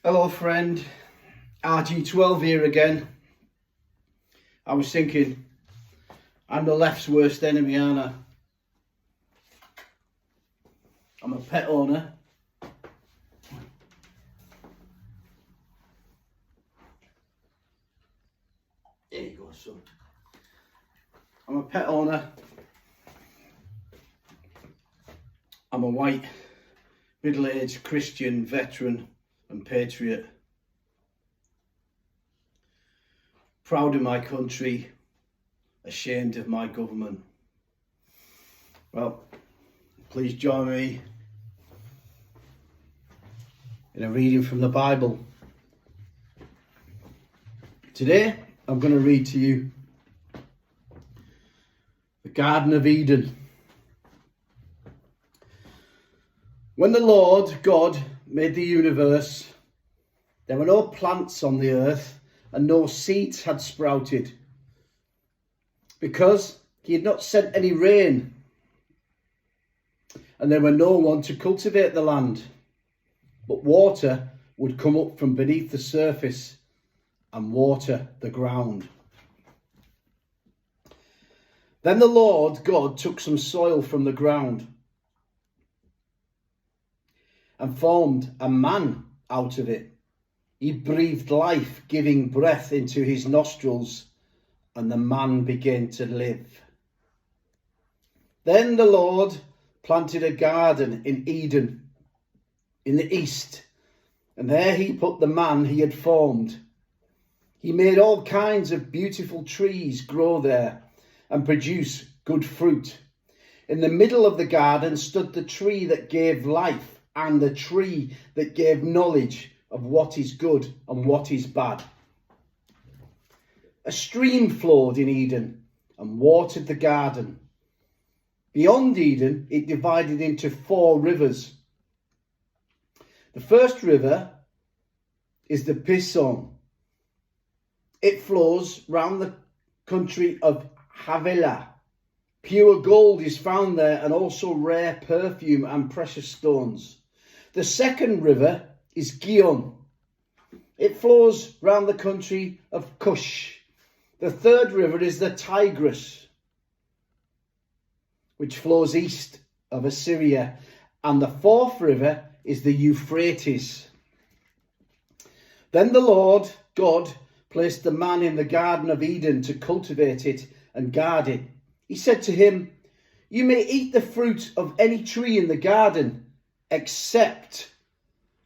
Hello friend, RG12 here again. I was thinking, I'm the left's worst enemy, aren't I? I'm a pet owner. There you go, son. I'm a pet owner. I'm a white, middle-aged Christian veteran and patriot. Proud of my country, ashamed of my government. Well, please join me in a reading from the Bible. Today, I'm going to read to you the Garden of Eden. When the Lord God made the universe, there were no plants on the earth and no seeds had sprouted, because he had not sent any rain, and there were no one to cultivate the land, but water would come up from beneath the surface and water the ground. Then the Lord God took some soil from the ground and formed a man out of it. He breathed life-giving breath into his nostrils, and the man began to live. Then the Lord planted a garden in Eden, in the east, and there he put the man he had formed. He made all kinds of beautiful trees grow there and produce good fruit. In the middle of the garden stood the tree that gave life and the tree that gave knowledge of what is good and what is bad. A stream flowed in Eden and watered the garden. Beyond Eden, it divided into 4 rivers. The first river is the Pison. It flows round the country of Havilah. Pure gold is found there, and also rare perfume and precious stones. The second river is Gihon. It flows round the country of Cush. The third river is the Tigris, which flows east of Assyria. And the fourth river is the Euphrates. Then the Lord God placed the man in the Garden of Eden to cultivate it and guard it. He said to him, "You may eat the fruit of any tree in the garden, except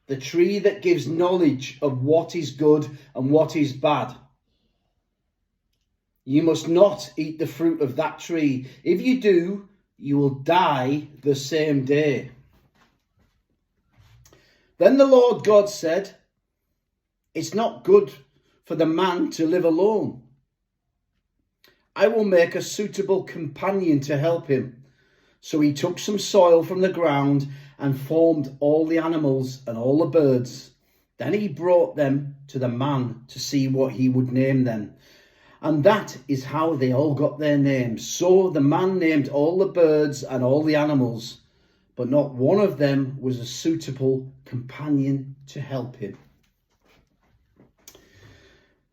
the tree that gives knowledge of what is good and what is bad. You must not eat the fruit of that tree. If you do, you will die the same day." Then the Lord God said, "It's not good for the man to live alone. I will make a suitable companion to help him." So he took some soil from the ground and formed all the animals and all the birds. Then he brought them to the man to see what he would name them. And that is how they all got their names. So the man named all the birds and all the animals, but not one of them was a suitable companion to help him.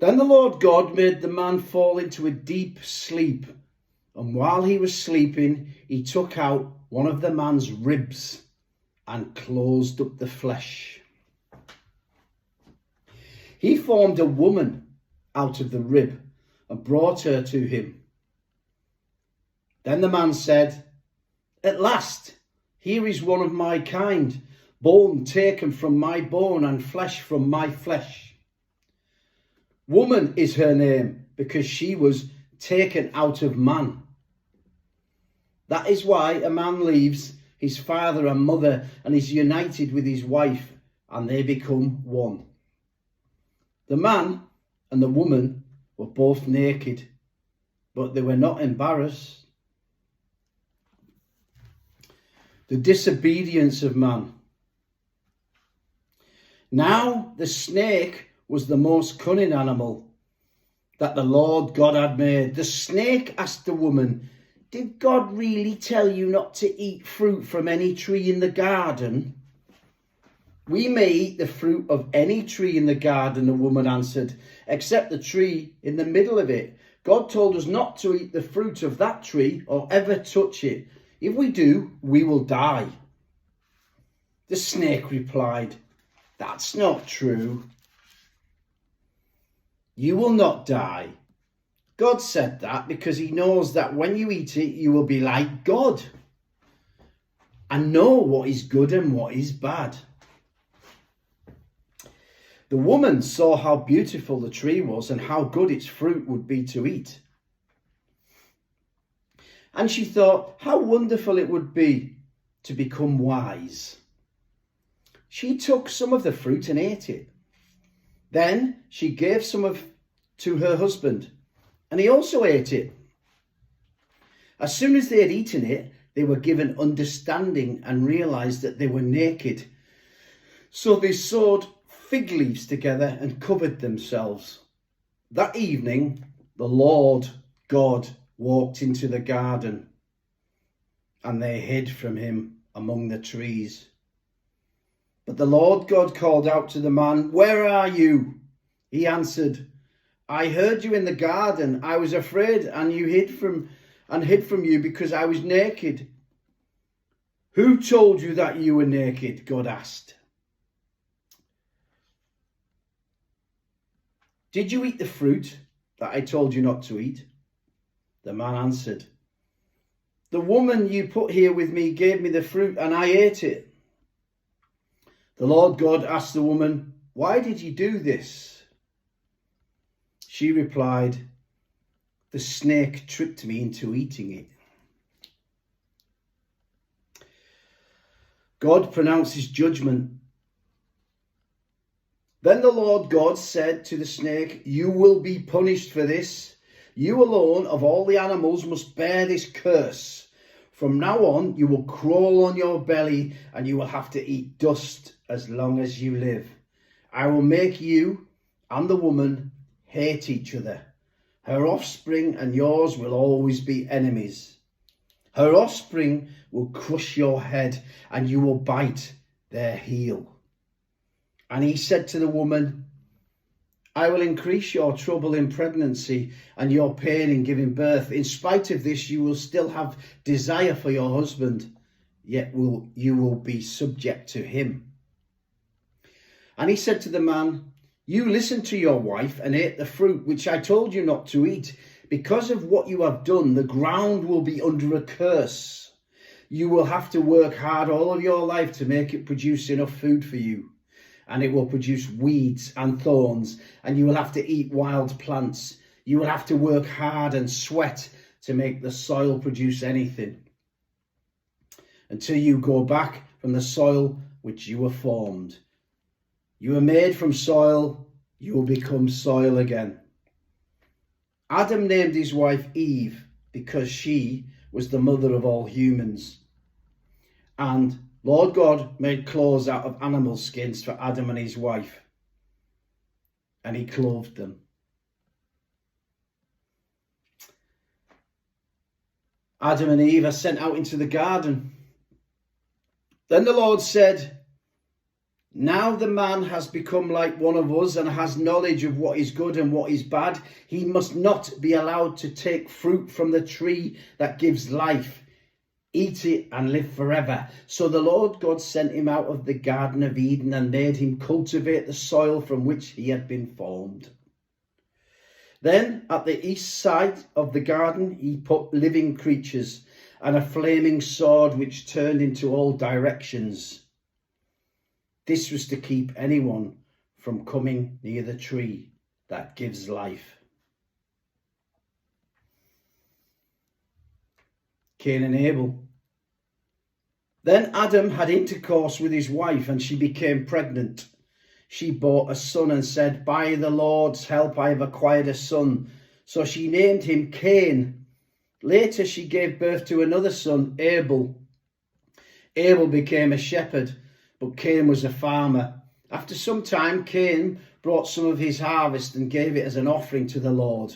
Then the Lord God made the man fall into a deep sleep. And while he was sleeping, he took out one of the man's ribs and closed up the flesh. He formed a woman out of the rib and brought her to him. Then the man said, "At last, here is one of my kind, bone taken from my bone and flesh from my flesh. Woman is her name, because she was taken out of man. That is why a man leaves his father and mother and is united with his wife, and they become one." The man and the woman were both naked, but they were not embarrassed. The disobedience of man. Now the snake was the most cunning animal that the Lord God had made. The snake asked the woman, "Did God really tell you not to eat fruit from any tree in the garden?" We may eat the fruit of any tree in the garden, the woman answered, except the tree in the middle of it. God told us not to eat the fruit of that tree or ever touch it. If we do, we will die. The snake replied, that's not true. You will not die. God said that because he knows that when you eat it, you will be like God and know what is good and what is bad. The woman saw how beautiful the tree was and how good its fruit would be to eat. And she thought how wonderful it would be to become wise. She took some of the fruit and ate it. Then she gave some to her husband, and he also ate it. As soon as they had eaten it, they were given understanding and realized that they were naked. So they sewed fig leaves together and covered themselves. That evening, the Lord God walked into the garden, and they hid from him among the trees. But the Lord God called out to the man, where are you? He answered, I heard you in the garden. I was afraid and hid from you because I was naked. Who told you that you were naked? God asked. Did you eat the fruit that I told you not to eat? The man answered, the woman you put here with me gave me the fruit and I ate it. The Lord God asked the woman, why did you do this? She replied, the snake tricked me into eating it. God pronounces judgment. Then the Lord God said to the snake, you will be punished for this. You alone of all the animals must bear this curse. From now on, you will crawl on your belly and you will have to eat dust as long as you live. I will make you and the woman hate each other. Her offspring and yours will always be enemies. Her offspring will crush your head and you will bite their heel. And he said to the woman, I will increase your trouble in pregnancy and your pain in giving birth. In spite of this, you will still have desire for your husband, yet you will be subject to him. And he said to the man, you listened to your wife and ate the fruit which I told you not to eat. Because of what you have done, the ground will be under a curse. You will have to work hard all of your life to make it produce enough food for you. And it will produce weeds and thorns, and you will have to eat wild plants. You will have to work hard and sweat to make the soil produce anything, until you go back from the soil which you were formed. You were made from soil, you will become soil again. Adam named his wife Eve because she was the mother of all humans. And Lord God made clothes out of animal skins for Adam and his wife, and he clothed them. Adam and Eve are sent out into the garden. Then the Lord said, now the man has become like one of us and has knowledge of what is good and what is bad. He must not be allowed to take fruit from the tree that gives life. Eat it and live forever. So the Lord God sent him out of the Garden of Eden and made him cultivate the soil from which he had been formed. Then at the east side of the garden he put living creatures and a flaming sword which turned into all directions. This was to keep anyone from coming near the tree that gives life. Cain and Abel. Then Adam had intercourse with his wife and she became pregnant. She bore a son and said, by the Lord's help I have acquired a son. So she named him Cain. Later she gave birth to another son, Abel. Abel became a shepherd, but Cain was a farmer. After some time, Cain brought some of his harvest and gave it as an offering to the Lord.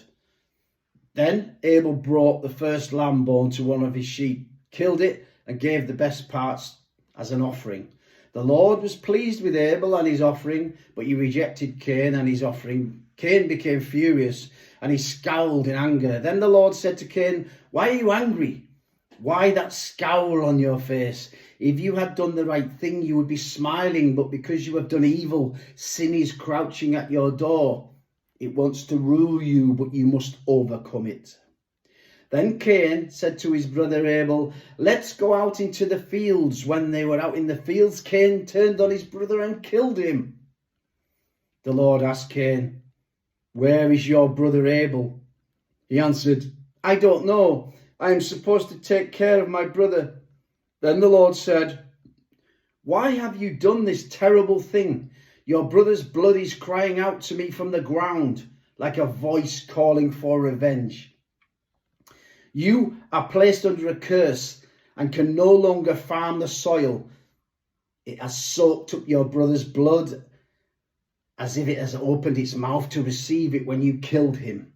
Then Abel brought the first lamb born to one of his sheep, killed it and gave the best parts as an offering. The Lord was pleased with Abel and his offering, but he rejected Cain and his offering. Cain became furious and he scowled in anger. Then the Lord said to Cain, "Why are you angry? Why that scowl on your face? If you had done the right thing, you would be smiling, but because you have done evil, sin is crouching at your door. It wants to rule you, but you must overcome it." Then Cain said to his brother Abel, "Let's go out into the fields." When they were out in the fields, Cain turned on his brother and killed him. The Lord asked Cain, "Where is your brother Abel?" He answered, "I don't know. I am supposed to take care of my brother." Then the Lord said, "Why have you done this terrible thing? Your brother's blood is crying out to me from the ground, like a voice calling for revenge. You are placed under a curse and can no longer farm the soil. It has soaked up your brother's blood as if it has opened its mouth to receive it when you killed him.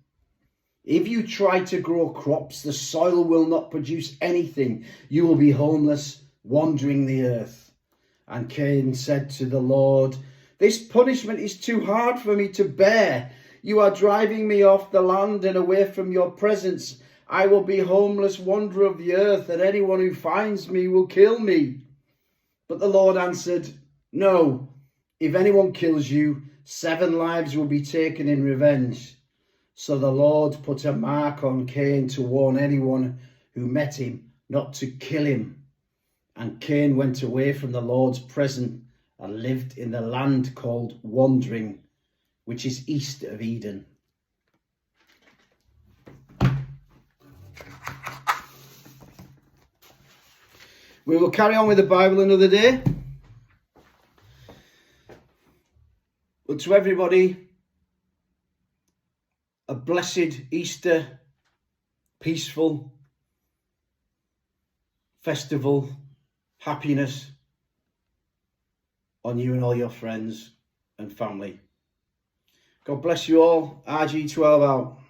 If you try to grow crops, the soil will not produce anything. You will be homeless, wandering the earth." And Cain said to the Lord, "This punishment is too hard for me to bear. You are driving me off the land and away from your presence. I will be homeless wanderer of the earth, and anyone who finds me will kill me." But the Lord answered, "No, if anyone kills you, 7 lives will be taken in revenge." So the Lord put a mark on Cain to warn anyone who met him not to kill him. And Cain went away from the Lord's presence and lived in the land called Wandering, which is east of Eden. We will carry on with the Bible another day. But to everybody, a blessed Easter, peaceful festival, happiness on you and all your friends and family. God bless you all. RG12 out.